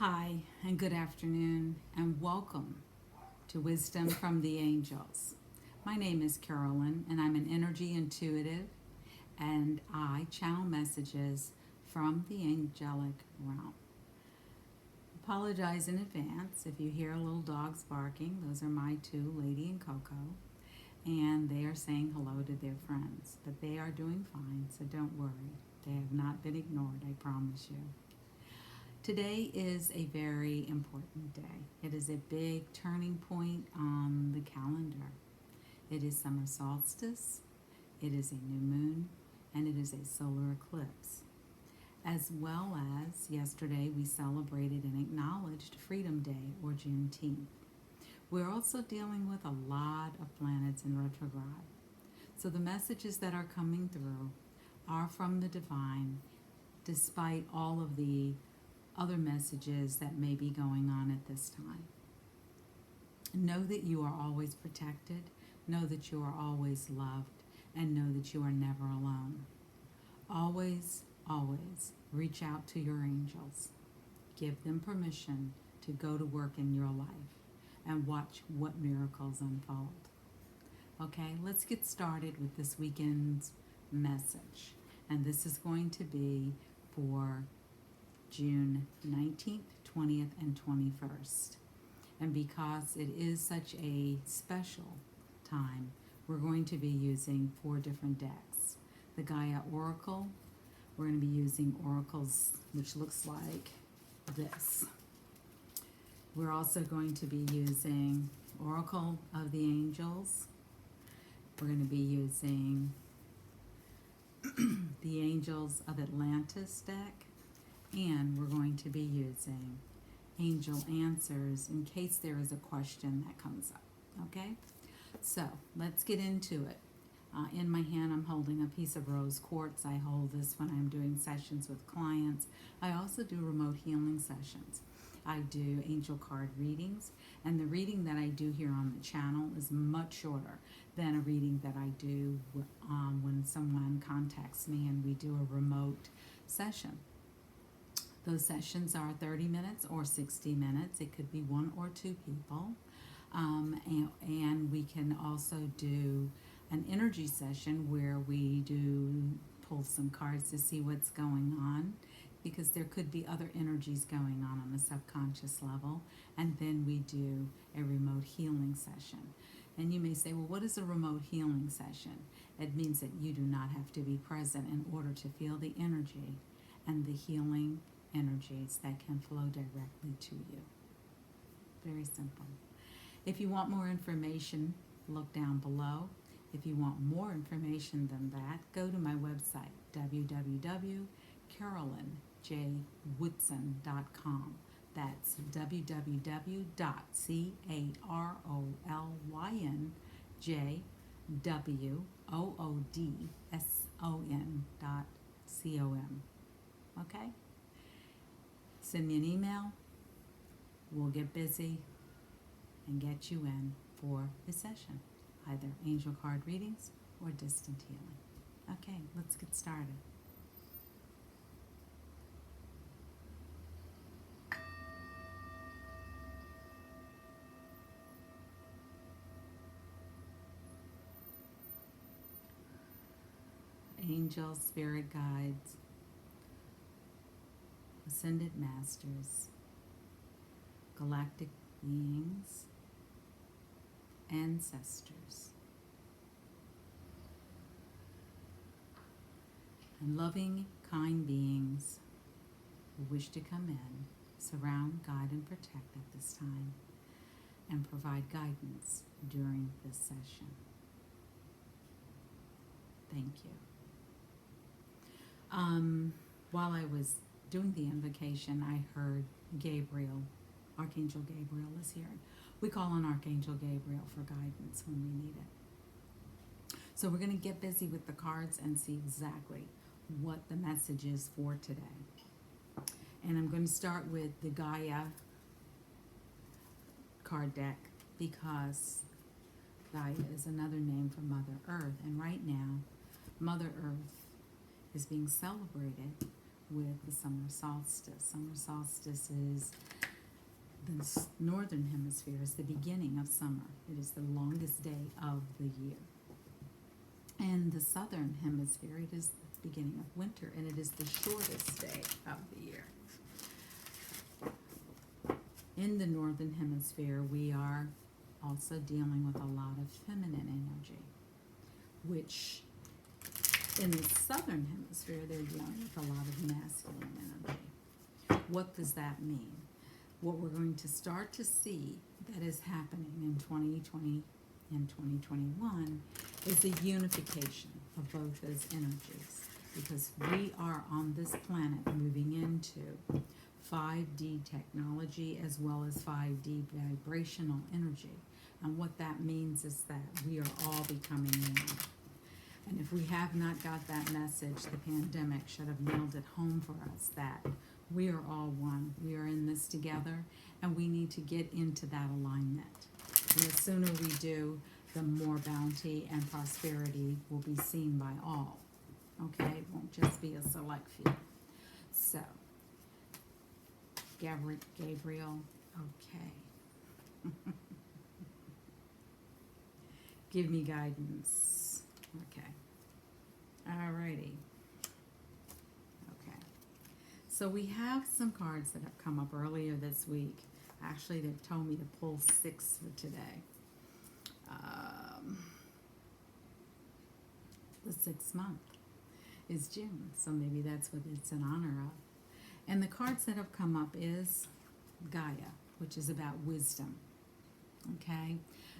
Hi, and good afternoon, and welcome to Wisdom from the Angels. My name is Carolyn, and I'm an energy intuitive, and I channel messages from the angelic realm. Apologize in advance if you hear little dogs barking. Those are my two, Lady and Coco, and they are saying hello to their friends. But they are doing fine, so don't worry. They have not been ignored, I promise you. Today is a very important day. It is a big turning point on the calendar. It is summer solstice, it is a new moon, and it is a solar eclipse. As well as yesterday, we celebrated and acknowledged Freedom Day, or Juneteenth. We're also dealing with a lot of planets in retrograde. So the messages that are coming through are from the divine, despite all of the other messages that may be going on at this time. Know that you are always protected, know that you are always loved, and know that you are never alone. Always, always reach out to your angels. Give them permission to go to work in your life and watch what miracles unfold. Okay, let's get started with this weekend's message. And this is going to be for June 19th, 20th, and 21st. And because it is such a special time, we're going to be using 4 different decks. The Gaia Oracle, we're going to be using oracles which looks like this. We're also going to be using Oracle of the Angels. We're going to be using the Angels of Atlantis deck. And we're going to be using Angel Answers in case there is a question that comes up. Okay? So, let's get into it. In my hand, I'm holding a piece of rose quartz. I hold this when I'm doing sessions with clients. I also do remote healing sessions. I do angel card readings, and the reading that I do here on the channel is much shorter than a reading that I do when someone contacts me and we do a remote session. Those sessions are 30 minutes or 60 minutes. It could be 1 or 2 people. And we can also do an energy session where we do pull some cards to see what's going on, because there could be other energies going on a subconscious level. And then we do a remote healing session. And you may say, well, what is a remote healing session? It means that you do not have to be present in order to feel the energy and the healing energies that can flow directly to you. Very simple. If you want more information, look down below. If you want more information than that, go to my website, www.carolynjwoodson.com. That's www.carolynjwoodson.com. Okay? Send me an email. We'll get busy and get you in for the session, either angel card readings or distant healing. Okay, let's get started. Angels, spirit guides, ascended masters, galactic beings, ancestors, and loving, kind beings who wish to come in, surround, guide, and protect at this time, and provide guidance during this session. Thank you. While I was doing the invocation, I heard Gabriel, Archangel Gabriel is here. We call on Archangel Gabriel for guidance when we need it. So we're going to get busy with the cards and see exactly what the message is for today. And I'm going to start with the Gaia card deck, because Gaia is another name for Mother Earth. And right now, Mother Earth is being celebrated with the summer solstice. Summer solstice is the northern hemisphere, is the beginning of summer. It is the longest day of the year. And the southern hemisphere, it is the beginning of winter, and it is the shortest day of the year. In the northern hemisphere, we are also dealing with a lot of feminine energy, which in the southern hemisphere, they're dealing with a lot of masculine energy. What does that mean? What we're going to start to see that is happening in 2020 and 2021 is a unification of both those energies, because we are on this planet moving into 5D technology as well as 5D vibrational energy. And what that means is that we are all becoming one. And if we have not got that message, the pandemic should have nailed it home for us that we are all one. We are in this together, and we need to get into that alignment. And the sooner we do, the more bounty and prosperity will be seen by all. Okay? It won't just be a select few. So, Gabriel, okay. Give me guidance. Okay. Alrighty. Okay. So we have some cards that have come up earlier this week. Actually, they've told me to pull 6 for today. The 6th month is June, so maybe that's what it's in honor of. And the cards that have come up is Gaia, which is about wisdom. Okay?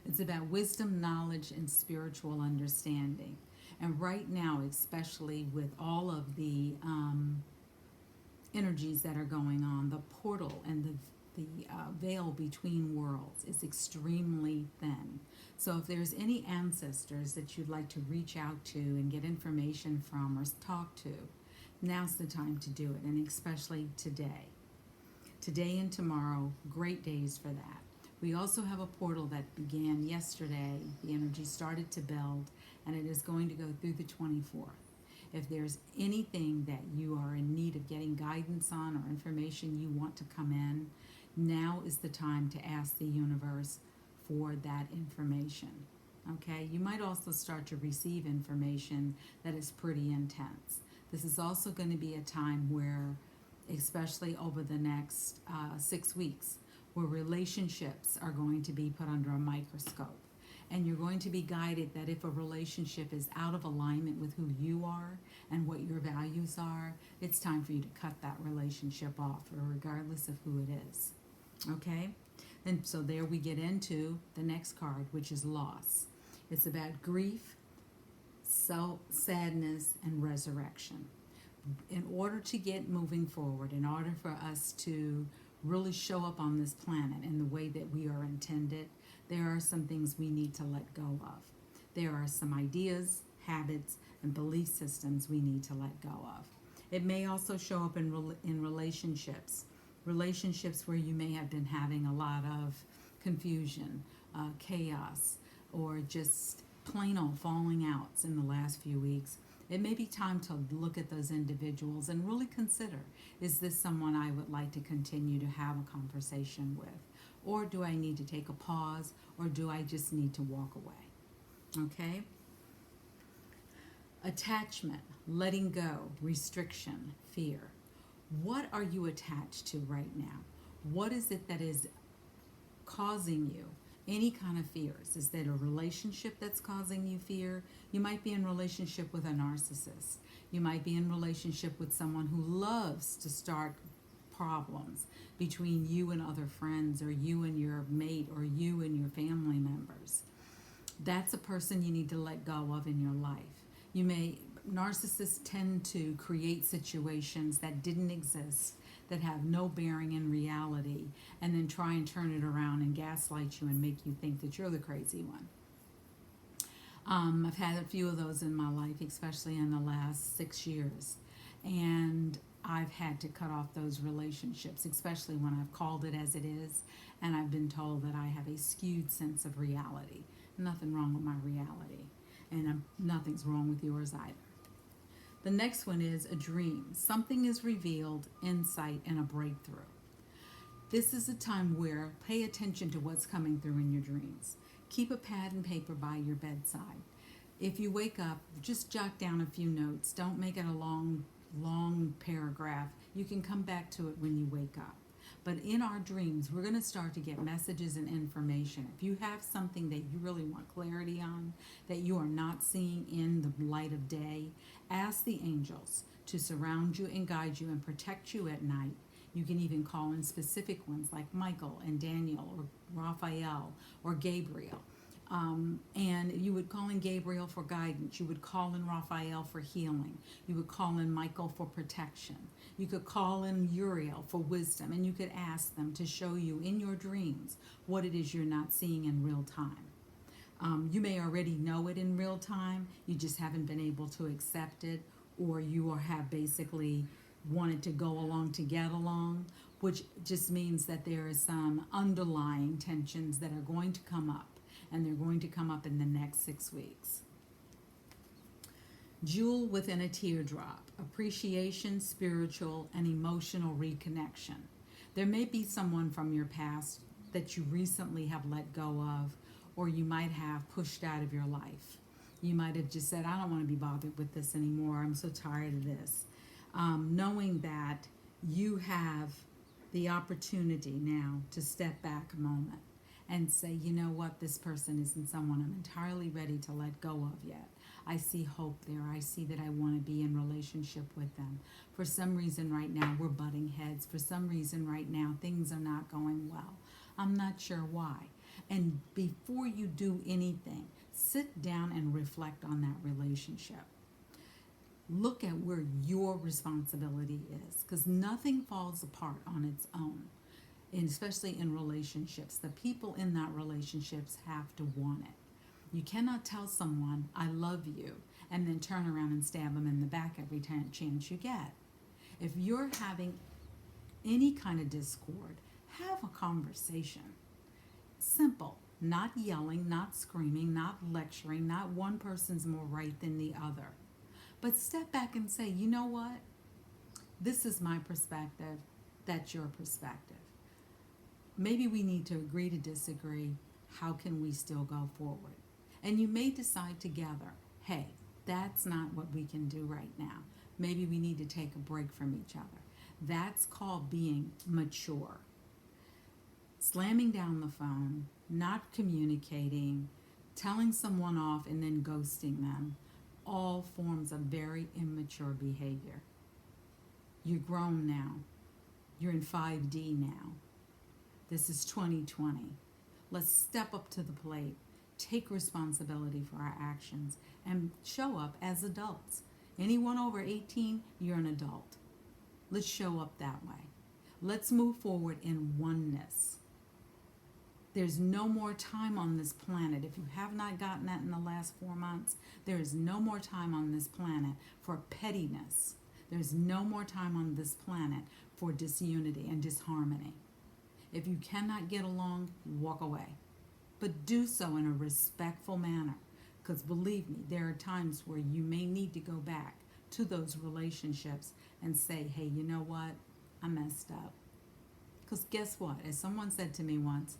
It's about wisdom, knowledge, and spiritual understanding. And right now, especially with all of the energies that are going on, the portal and the veil between worlds is extremely thin. So if there's any ancestors that you'd like to reach out to and get information from or talk to, now's the time to do it, and especially today. Today and tomorrow, great days for that. We also have a portal that began yesterday. The energy started to build, and it is going to go through the 24th. If there's anything that you are in need of getting guidance on or information you want to come in, now is the time to ask the universe for that information. Okay? You might also start to receive information that is pretty intense. This is also going to be a time where, especially over the next 6 weeks, where relationships are going to be put under a microscope. And you're going to be guided that if a relationship is out of alignment with who you are and what your values are, it's time for you to cut that relationship off, regardless of who it is. Okay? And so there we get into the next card, which is loss. It's about grief, sadness, and resurrection. In order to get moving forward, in order for us to really show up on this planet in the way that we are intended, there are some things we need to let go of. There are some ideas, habits, and belief systems we need to let go of. It may also show up in relationships. Relationships where you may have been having a lot of confusion, chaos, or just plain old falling outs in the last few weeks. It may be time to look at those individuals and really consider, is this someone I would like to continue to have a conversation with? Or do I need to take a pause? Or do I just need to walk away? Okay? Attachment, letting go, restriction, fear. What are you attached to right now? What is it that is causing you any kind of fears? Is that a relationship that's causing you fear? You might be in relationship with a narcissist. You might be in relationship with someone who loves to start problems between you and other friends, or you and your mate, or you and your family members. That's a person you need to let go of in your life. Narcissists tend to create situations that didn't exist, that have no bearing in reality, and then try and turn it around and gaslight you and make you think that you're the crazy one. I've had a few of those in my life, especially in the last 6 years. And I've had to cut off those relationships, especially when I've called it as it is, and I've been told that I have a skewed sense of reality. Nothing wrong with my reality, and nothing's wrong with yours either. The next one is a dream. Something is revealed, insight, and a breakthrough. This is a time where pay attention to what's coming through in your dreams. Keep a pad and paper by your bedside. If you wake up, just jot down a few notes. Don't make it a long paragraph. You can come back to it when you wake up. But in our dreams, we're going to start to get messages and information. If you have something that you really want clarity on, that you are not seeing in the light of day, ask the angels to surround you and guide you and protect you at night. You can even call in specific ones like Michael and Daniel or Raphael or Gabriel. And you would call in Gabriel for guidance. You would call in Raphael for healing. You would call in Michael for protection. You could call in Uriel for wisdom, and you could ask them to show you in your dreams what it is you're not seeing in real time. You may already know it in real time. You just haven't been able to accept it, or you have basically wanted to go along to get along, which just means that there is some underlying tensions that are going to come up, and they're going to come up in the next 6 weeks. Jewel within a teardrop, appreciation, spiritual, and emotional reconnection. There may be someone from your past that you recently have let go of, or you might have pushed out of your life. You might have just said, I don't want to be bothered with this anymore. I'm so tired of this. Knowing that you have the opportunity now to step back a moment and say, you know what, this person isn't someone I'm entirely ready to let go of yet. I see hope there. I see that I want to be in relationship with them. For some reason right now, we're butting heads. For some reason right now, things are not going well. I'm not sure why. And before you do anything, sit down and reflect on that relationship. Look at where your responsibility is, because nothing falls apart on its own, and especially in relationships. The people in that relationships have to want it. You cannot tell someone, I love you, and then turn around and stab them in the back every chance you get. If you're having any kind of discord, have a conversation. Simple. Not yelling, not screaming, not lecturing, not one person's more right than the other. But step back and say, you know what? This is my perspective. That's your perspective. Maybe we need to agree to disagree. How can we still go forward? And you may decide together, hey, that's not what we can do right now. Maybe we need to take a break from each other. That's called being mature. Slamming down the phone, not communicating, telling someone off and then ghosting them, all forms of very immature behavior. You're grown now. You're in 5D now. This is 2020. Let's step up to the plate, take responsibility for our actions, and show up as adults. Anyone over 18, you're an adult. Let's show up that way. Let's move forward in oneness. There's no more time on this planet. If you have not gotten that in the last 4 months, there is no more time on this planet for pettiness. There's no more time on this planet for disunity and disharmony. If you cannot get along, walk away. But do so in a respectful manner. Because believe me, there are times where you may need to go back to those relationships and say, hey, you know what? I messed up. Because guess what? As someone said to me once,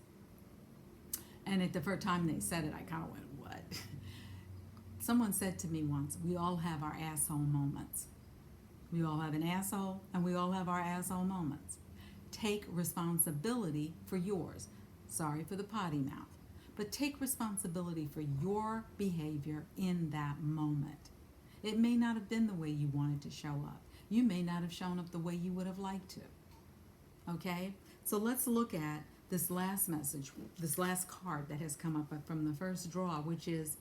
and at the first time they said it, I kind of went, what? Someone said to me once, we all have our asshole moments. We all have an asshole, and we all have our asshole moments. Take responsibility for yours. Sorry for the potty mouth. But take responsibility for your behavior in that moment. It may not have been the way you wanted to show up. You may not have shown up the way you would have liked to. Okay? So let's look at this last message, this last card that has come up from the first draw, which is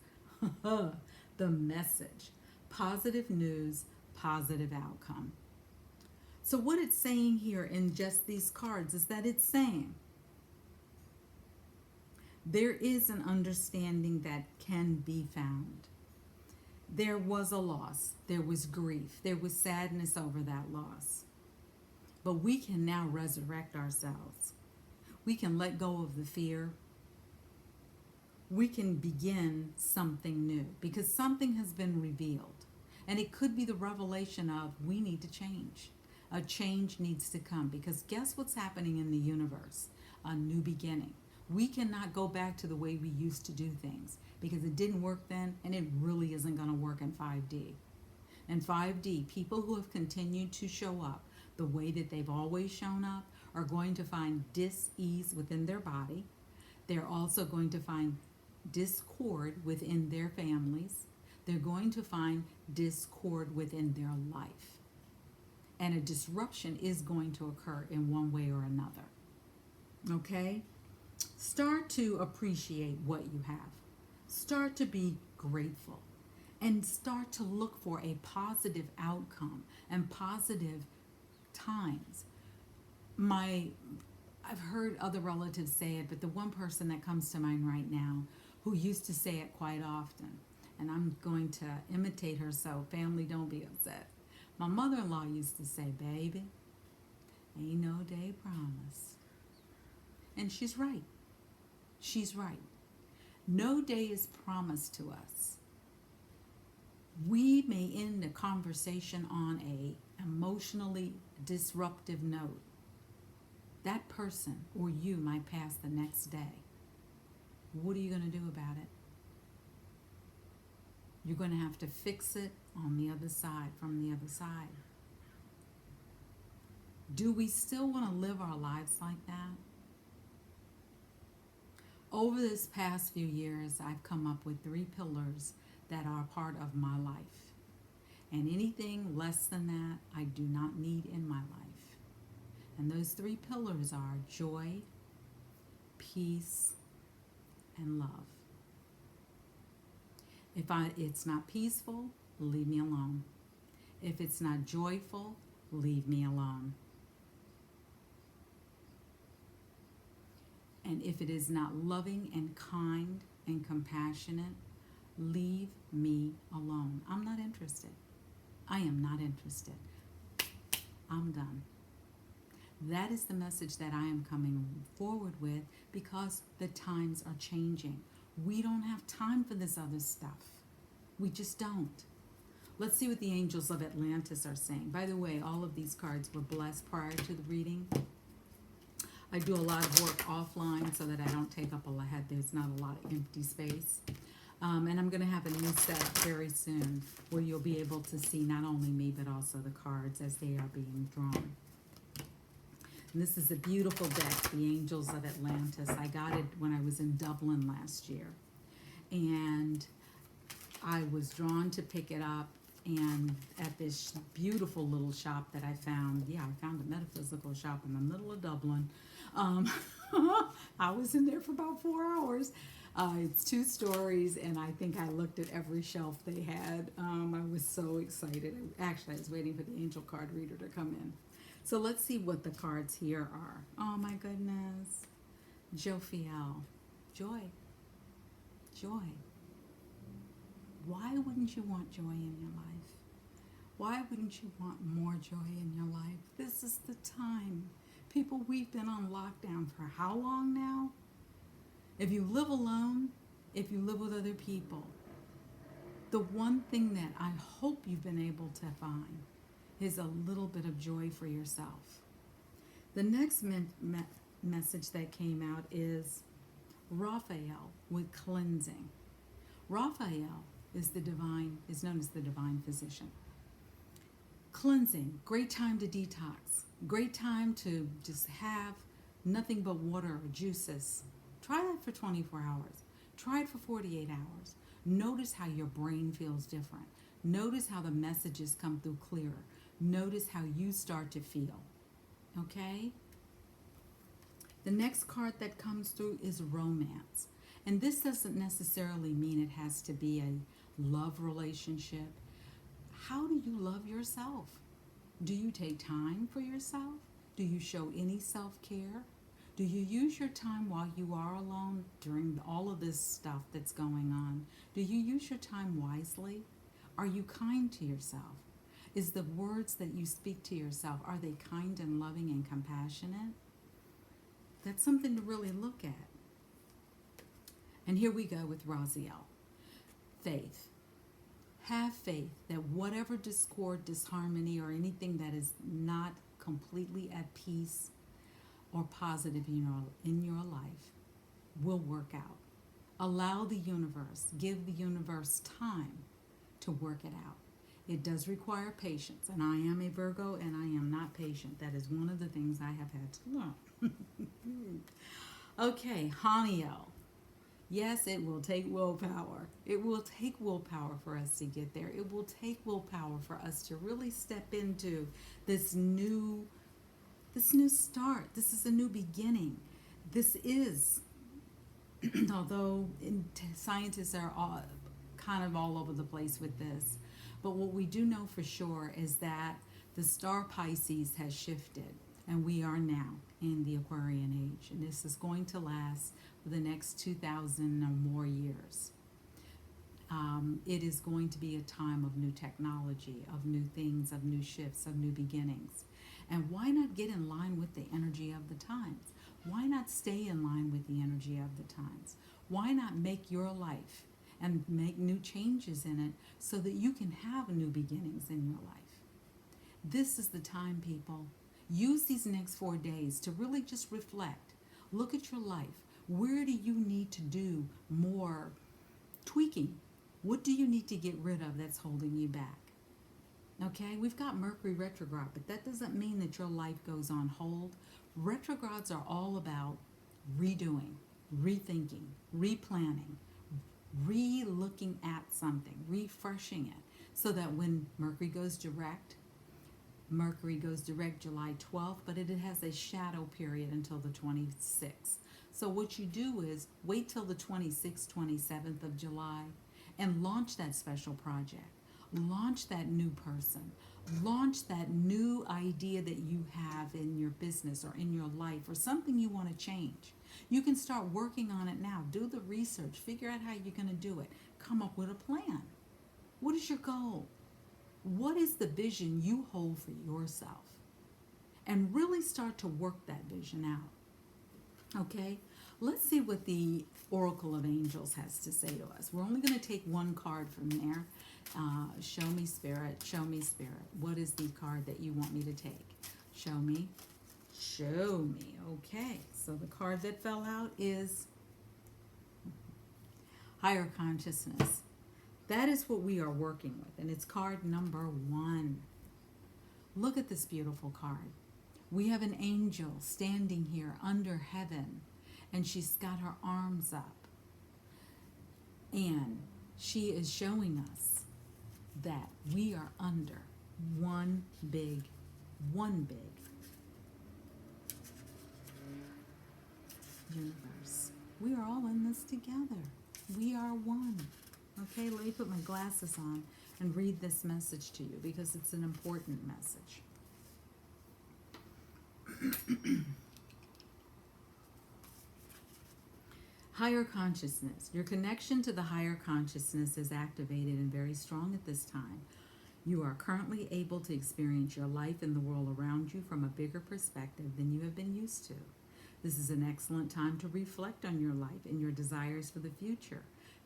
the message. Positive news, positive outcome. So what it's saying here in just these cards is that it's saying there is an understanding that can be found. There was a loss. There was grief. There was sadness over that loss. But we can now resurrect ourselves. We can let go of the fear. We can begin something new because something has been revealed. And it could be the revelation of we need to change. A change needs to come because guess what's happening in the universe? A new beginning. We cannot go back to the way we used to do things because it didn't work then and it really isn't going to work in 5D. In 5D, people who have continued to show up the way that they've always shown up are going to find dis-ease within their body. They're also going to find discord within their families. They're going to find discord within their life. And a disruption is going to occur in one way or another. Okay? Start to appreciate what you have. Start to be grateful. And start to look for a positive outcome and positive times. I've heard other relatives say it, but the one person that comes to mind right now who used to say it quite often, and I'm going to imitate her, so family, don't be upset. My mother-in-law used to say, baby, ain't no day promised. And she's right. She's right. No day is promised to us. We may end a conversation on a emotionally disruptive note. That person or you might pass the next day. What are you going to do about it? You're going to have to fix it on the other side, from the other side. Do we still want to live our lives like that? Over this past few years, I've come up with 3 pillars that are a part of my life. And anything less than that, I do not need in my life. And those 3 pillars are joy, peace, and love. If it's not peaceful, leave me alone. If it's not joyful, leave me alone. And if it is not loving and kind and compassionate, leave me alone. I'm not interested. I am not interested. I'm done. That is the message that I am coming forward with because the times are changing. We don't have time for this other stuff. We just don't. Let's see what the angels of Atlantis are saying. By the way, all of these cards were blessed prior to the reading. I do a lot of work offline so that I don't take up a lot. There's not a lot of empty space. And I'm going to have a new setup very soon where you'll be able to see not only me but also the cards as they are being drawn. And this is a beautiful deck, the Angels of Atlantis. I got it when I was in Dublin last year. And I was drawn to pick it up and at this beautiful little shop that I found. Yeah, I found a metaphysical shop in the middle of Dublin. I was in there for about 4 hours. It's 2 stories, and I think I looked at every shelf they had. I was so excited. Actually, I was waiting for the angel card reader to come in. So let's see what the cards here are. Oh my goodness. Jophiel. Joy. Joy. Why wouldn't you want joy in your life? Why wouldn't you want more joy in your life? This is the time. People, we've been on lockdown for how long now? If you live alone, if you live with other people, the one thing that I hope you've been able to find is a little bit of joy for yourself. The next message that came out is Raphael with cleansing. Raphael is known as the divine physician. Cleansing, great time to detox, great time to just have nothing but water or juices. Try that for 24 hours. Try it for 48 hours. Notice how your brain feels different. Notice how the messages come through clearer. Notice how you start to feel. Okay? The next card that comes through is romance. And this doesn't necessarily mean it has to be a love relationship. How do you love yourself? Do you take time for yourself? Do you show any self-care? Do you use your time while you are alone during all of this stuff that's going on? Do you use your time wisely? Are you kind to yourself? Is the words that you speak to yourself, are they kind and loving and compassionate? That's something to really look at. And here we go with Raziel. Faith. Have faith that whatever discord, disharmony, or anything that is not completely at peace or positive in your life will work out. Allow the universe, give the universe time to work it out. It does require patience, and I am a Virgo and I am not patient. That is one of the things I have had to learn. Okay, Hanio. Yes, it will take willpower. It will take willpower for us to get there. It will take willpower for us to really step into this new start. This is a new beginning. This is, although scientists are kind of all over the place with this, but what we do know for sure is that the star Pisces has shifted, and we are now in the Aquarian age, and this is going to last for the next 2,000 or more years. It is going to be a time of new technology, of new things, of new shifts, of new beginnings. And why not get in line with the energy of the times? Why not stay in line with the energy of the times? Why not make your life and make new changes in it so that you can have new beginnings in your life? This is the time, people. Use these next 4 days to really just reflect. Look at your life. Where do you need to do more tweaking? What do you need to get rid of that's holding you back? Okay, we've got Mercury retrograde, but that doesn't mean that your life goes on hold. Retrogrades are all about redoing, rethinking, replanning, re-looking at something, refreshing it, so that when Mercury goes direct July 12th, but it has a shadow period until the 26th. So what you do is wait till the 26th, 27th of July and launch that special project. Launch that new person. Launch that new idea that you have in your business or in your life or something you want to change. You can start working on it now. Do the research. Figure out how you're going to do it. Come up with a plan. What is your goal? What is the vision you hold for yourself? And really start to work that vision out. Okay? Let's see what the Oracle of Angels has to say to us. We're only going to take one card from there. Show me, Spirit. Show me, Spirit. What is the card that you want me to take? Show me. Show me. Okay. So the card that fell out is Higher Consciousness. That is what we are working with, and it's card number 1. Look at this beautiful card. We have an angel standing here under heaven, and she's got her arms up, and she is showing us that we are under one big universe. We are all in this together. We are one. Okay, let me put my glasses on and read this message to you because it's an important message. Higher consciousness. Your connection to the higher consciousness is activated and very strong at this time. You are currently able to experience your life and the world around you from a bigger perspective than you have been used to. This is an excellent time to reflect on your life and your desires for the future.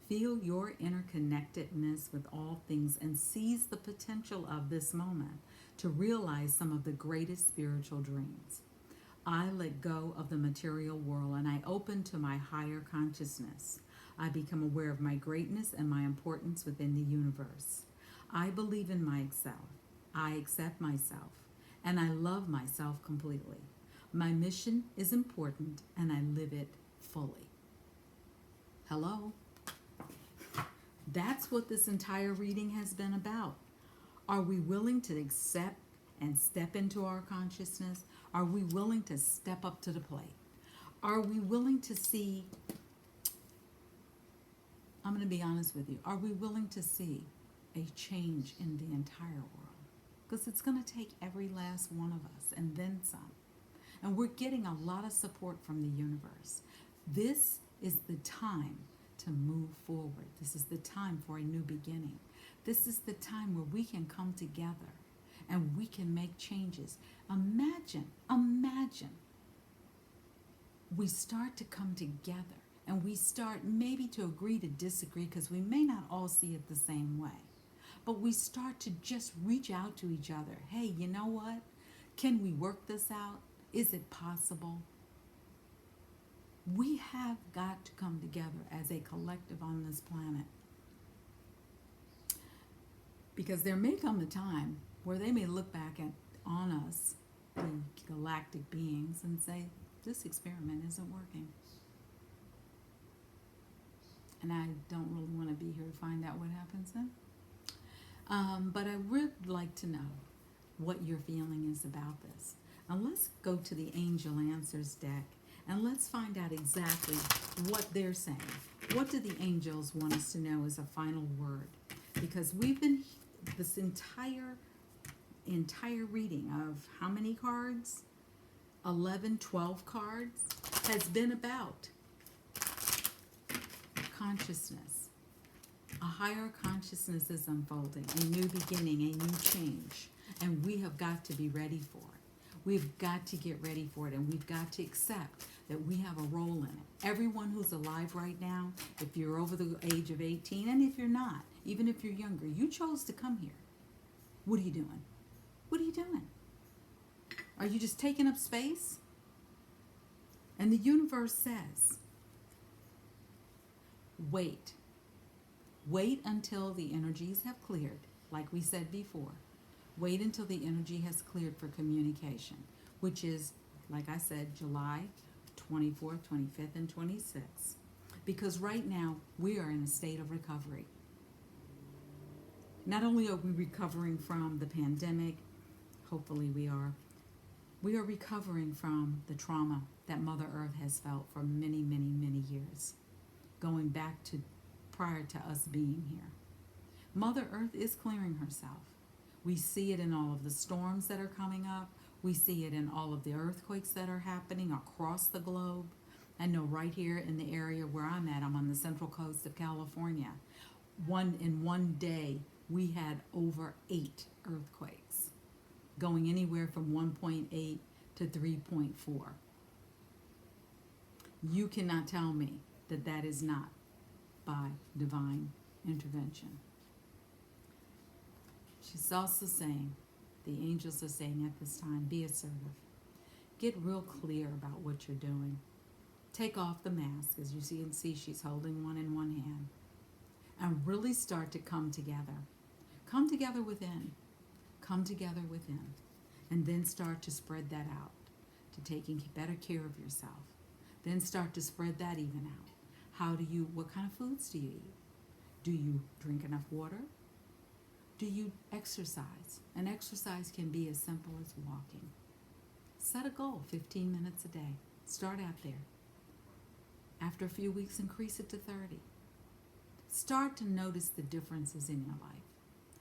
Feel your interconnectedness with all things and seize the potential of this moment to realize some of the greatest spiritual dreams. I let go of the material world and I open to my higher consciousness. I become aware of my greatness and my importance within the universe. I believe in myself. I accept myself. And I love myself completely. My mission is important and I live it fully. Hello? That's what this entire reading has been about. Are we willing to accept and step into our consciousness? Are we willing to step up to the plate? Are we willing to see, I'm going to be honest with you, are we willing to see a change in the entire world? Because it's going to take every last one of us and then some. And we're getting a lot of support from the universe. This is the time to move forward. This is the time for a new beginning. This is the time where we can come together and we can make changes. Imagine we start to come together and we start maybe to agree to disagree because we may not all see it the same way. but we start to just reach out to each other. Hey, you know what? Can we work this out? Is it possible? We have got to come together as a collective on this planet. Because there may come a time where they may look back on us, the galactic beings, and say, this experiment isn't working. And I don't really want to be here to find out what happens then. But I would like to know what your feeling is about this. Now let's go to the Angel Answers deck and let's find out exactly what they're saying. What do the angels want us to know as a final word? Because we've been, this entire reading of how many cards? 11, 12 cards has been about consciousness. A higher consciousness is unfolding, a new beginning, a new change, and we have got to be ready for it. We've got to get ready for it, and we've got to accept that we have a role in it. Everyone who's alive right now, if you're over the age of 18, and if you're not, even if you're younger, you chose to come here. What are you doing? What are you doing? Are you just taking up space? And the universe says, wait. Wait until the energies have cleared, like we said before. Wait until the energy has cleared for communication, which is, like I said, July 24th, 25th, and 26th. Because right now, we are in a state of recovery. Not only are we recovering from the pandemic, hopefully we are recovering from the trauma that Mother Earth has felt for many, many, many years, going back to prior to us being here. Mother Earth is clearing herself. We see it in all of the storms that are coming up. We see it in all of the earthquakes that are happening across the globe. I know right here in the area where I'm at, I'm on the central coast of California. In one day, we had over 8 earthquakes, going anywhere from 1.8 to 3.4. You cannot tell me that that is not by divine intervention. She's also saying, the angels are saying at this time, be assertive. Get real clear about what you're doing. Take off the mask, as you see she's holding one in one hand, and really start to come together. Come together within. Come together within. And then start to spread that out, to taking better care of yourself. Then start to spread that even out. What kind of foods do you eat? Do you drink enough water? Do you exercise? And exercise can be as simple as walking. Set a goal, 15 minutes a day. Start out there. After a few weeks, increase it to 30. Start to notice the differences in your life.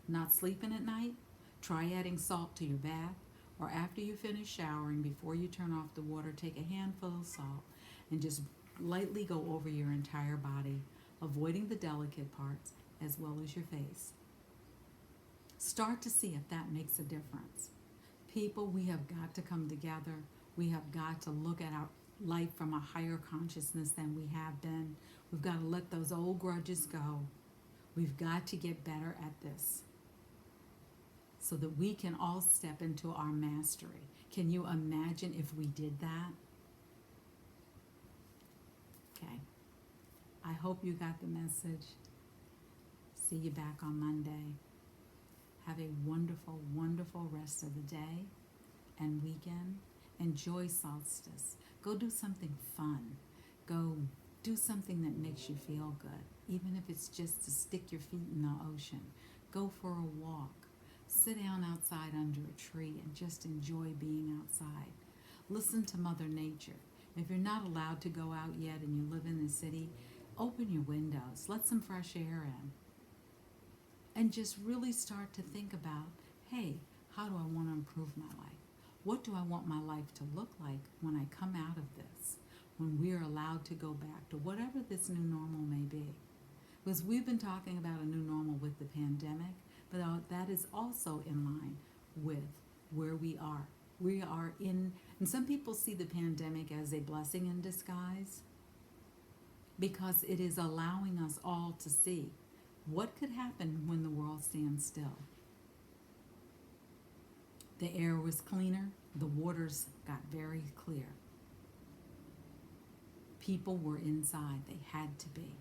Not sleeping at night? Try adding salt to your bath, or after you finish showering, before you turn off the water, take a handful of salt and just lightly go over your entire body, avoiding the delicate parts as well as your face. Start to see if that makes a difference. People, we have got to come together. We have got to look at our life from a higher consciousness than we have been. We've got to let those old grudges go. We've got to get better at this so that we can all step into our mastery. Can you imagine if we did that? Okay. I hope you got the message. See you back on Monday. Have a wonderful, wonderful rest of the day and weekend. Enjoy solstice. Go do something fun. Go do something that makes you feel good, even if it's just to stick your feet in the ocean. Go for a walk. Sit down outside under a tree and just enjoy being outside. Listen to Mother Nature. If you're not allowed to go out yet and you live in the city, open your windows. Let some fresh air in. And just really start to think about, hey, how do I want to improve my life? What do I want my life to look like when I come out of this? When we're allowed to go back to whatever this new normal may be. Because we've been talking about a new normal with the pandemic, but that is also in line with where we are. We are in, and some people see the pandemic as a blessing in disguise because it is allowing us all to see What could happen when the world stands still? The air was cleaner, the waters got very clear. People were inside, they had to be.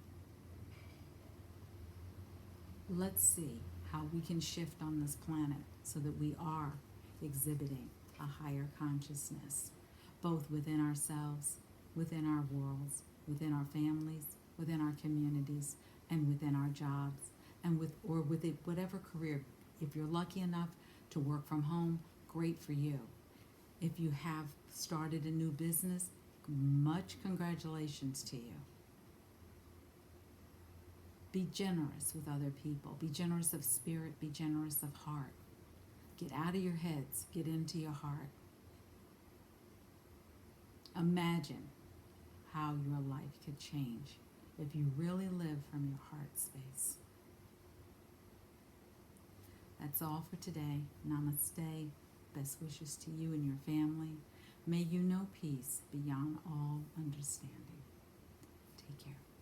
Let's see how we can shift on this planet so that we are exhibiting a higher consciousness, both within ourselves, within our worlds, within our families, within our communities, and within our jobs, and with whatever career. If you're lucky enough to work from home, great for you. If you have started a new business, much congratulations to you. Be generous with other people. Be generous of spirit. Be generous of heart. Get out of your heads. Get into your heart. Imagine how your life could change if you really live from your heart space. That's all for today. Namaste. Best wishes to you and your family. May you know peace beyond all understanding. Take care.